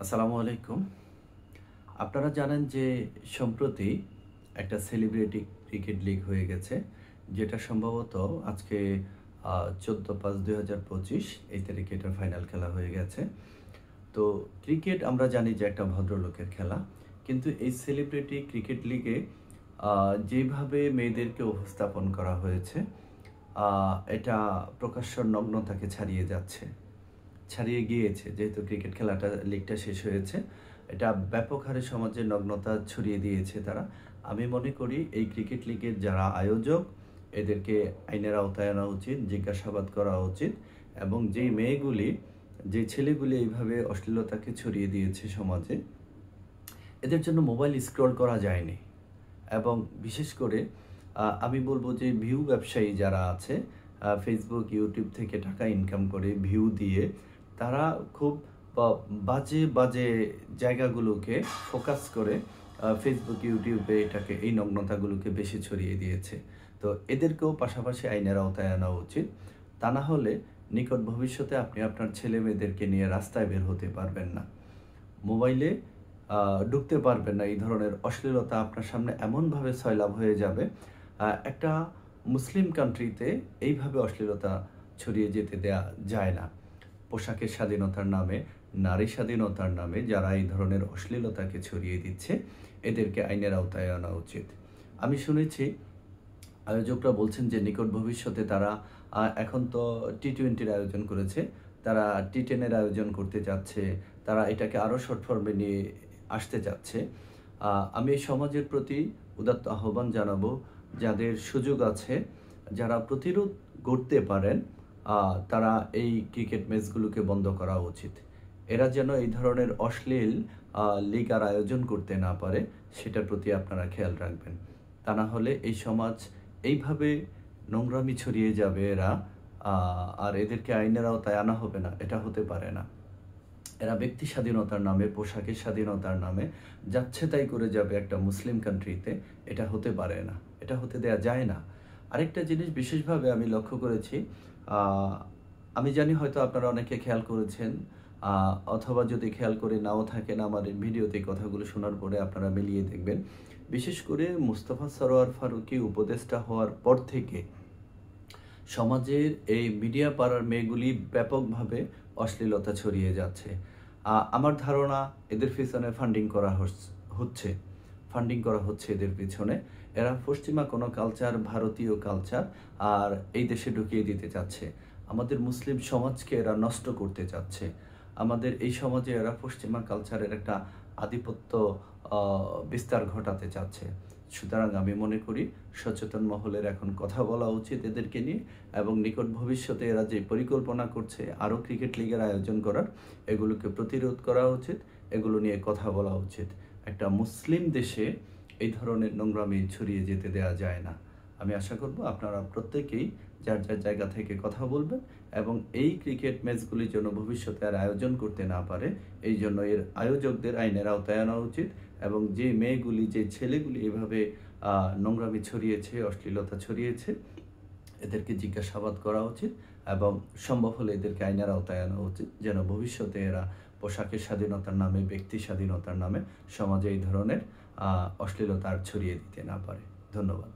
আসসালামু আলাইকুম। আপনারা জানেন যে সম্প্রতি একটা সেলিব্রিটি ক্রিকেট লিগ হয়ে গেছে, যেটা সম্ভবত আজকে 14/5/2025 এই তারিখে এটার ফাইনাল খেলা হয়ে গেছে। তো ক্রিকেট আমরা জানি যে একটা ভদ্রলোকের খেলা, কিন্তু এই সেলিব্রিটি ক্রিকেট লিগে যেভাবে মেয়েদেরকে উপস্থাপন করা হয়েছে, এটা প্রকাশ্য নগ্নতাকে ছাড়িয়ে গিয়েছে। যেহেতু ক্রিকেট খেলাটা লিগটা শেষ হয়েছে, এটা ব্যাপক হারে সমাজে নগ্নতা ছড়িয়ে দিয়েছে তারা। আমি মনে করি এই ক্রিকেট লিগের যারা আয়োজক, এদেরকে আইনের আওতায় আনা উচিত, জিজ্ঞাসাবাদ করা উচিত, এবং যে ছেলেগুলি এইভাবে অশ্লীলতাকে ছড়িয়ে দিয়েছে সমাজে, এদের জন্য মোবাইল স্ক্রল করা যায়নি। এবং বিশেষ করে আমি বলবো যে ভিউ ব্যবসায়ী যারা আছে, ফেসবুক ইউটিউব থেকে টাকা ইনকাম করে ভিউ দিয়ে, তারা খুব বাজে বাজে জায়গাগুলোকে ফোকাস করে ফেসবুক ইউটিউবে এই নগ্নতাগুলোকে বেশি ছড়িয়ে দিয়েছে। তো এদেরকেও পাশাপাশি আইনের আওতায় আনা উচিত। তা না হলে নিকট ভবিষ্যতে আপনি আপনার ছেলে মেয়েদেরকে নিয়ে রাস্তায় বের হতে পারবেন না, মোবাইলে ঢুকতে পারবেন না। এই ধরনের অশ্লীলতা আপনার সামনে এমনভাবে সয়লাব হয়ে যাবে। একটা মুসলিম কান্ট্রিতে এইভাবে অশ্লীলতা ছড়িয়ে যেতে দেয়া যায় না। পোশাকের স্বাধীনতার নামে, নারী স্বাধীনতার নামে যারা এই ধরনের অশ্লীলতাকে ছড়িয়ে দিচ্ছে, এদেরকে আইনের আওতায় আনা উচিত। আমি শুনেছি আয়োজকরা বলছেন যে নিকট ভবিষ্যতে তারা এখন তো টি-20-র আয়োজন করেছে, তারা টি-10-এর আয়োজন করতে যাচ্ছে, তারা এটাকে আরও শর্ট ফর্মে নিয়ে আসতে চাচ্ছে। আমি এই সমাজের প্রতি উদাত্ত আহ্বান জানাবো, যাদের সুযোগ আছে, যারা প্রতিরোধ গড়তে পারেন, তারা এই ক্রিকেট ম্যাচগুলোকে বন্ধ করা উচিত। এরা যেন এই ধরনের অশ্লীল লিগ আর আয়োজন করতে না পারে, সেটার প্রতি আপনারা খেয়াল রাখবেন। তা না হলে এই সমাজ এইভাবে নোংরামি ছড়িয়ে যাবে আর এদেরকে আইনের আওতায় আনা হবে না, এটা হতে পারে না। এরা ব্যক্তি স্বাধীনতার নামে, পোশাকের স্বাধীনতার নামে যাচ্ছে তাই করে যাবে একটা মুসলিম কান্ট্রিতে, এটা হতে পারে না, এটা হতে দেয়া যায় না। আরেকটা জিনিস বিশেষভাবে আমি লক্ষ্য করেছি, আমি জানি হয়তো আপনারা অনেকে খেয়াল করেছেন, অথবা যদি খেয়াল করে নাও থাকেন, আমার ভিডিওতে কথাগুলো শোনার পরে আপনারা মিলিয়ে দেখবেন। বিশেষ করে মুস্তফা সরোয়ার ফারুকী উপদেষ্টা হওয়ার পর থেকে সমাজের এই মিডিয়া পাড়ার মেয়েগুলি ব্যাপকভাবে অশ্লীলতা ছড়িয়ে যাচ্ছে। আমার ধারণা এদের পিছনে ফান্ডিং করা হচ্ছে এদের পিছনে। এরা পশ্চিমা কোনো কালচার, ভারতীয় কালচার আর এই দেশে ঢুকিয়ে দিতে চাচ্ছে। আমাদের মুসলিম সমাজকে এরা নষ্ট করতে চাচ্ছে। আমাদের এই সমাজে এরা পশ্চিমা কালচারের একটা আধিপত্য বিস্তার ঘটাতে চাচ্ছে। সুতরাং আমি মনে করি সচেতন মহলের এখন কথা বলা উচিত এদেরকে নিয়ে, এবং নিকট ভবিষ্যতে এরা যে পরিকল্পনা করছে আরও ক্রিকেট লিগের আয়োজন করার, এগুলোকে প্রতিরোধ করা উচিত, এগুলো নিয়ে কথা বলা উচিত। একটা মুসলিম দেশে এই ধরনের নোংরামি ছড়িয়ে যেতে দেওয়া যায় না। আমি আশা করব আপনারা প্রত্যেকেই যার যার জায়গা থেকে কথা বলবেন, এবং এই ক্রিকেট ম্যাচগুলির জন্য ভবিষ্যতে আর আয়োজন করতে না পারে, এই জন্য এর আয়োজকদের আইনের আওতায় আনা উচিত, এবং যে মেয়েগুলি, যে ছেলেগুলি এভাবে নোংরামি ছড়িয়েছে, অশ্লীলতা ছড়িয়েছে, এদেরকে জিজ্ঞাসাবাদ করা উচিত, এবং সম্ভব হলে এদেরকে আইনের আওতায় আনা উচিত, যেন ভবিষ্যতে এরা পোশাকের স্বাধীনতার নামে, ব্যক্তি স্বাধীনতার নামে সমাজে এই ধরনের অশ্লীলতা আর ছড়িয়ে দিতে না পারে। ধন্যবাদ।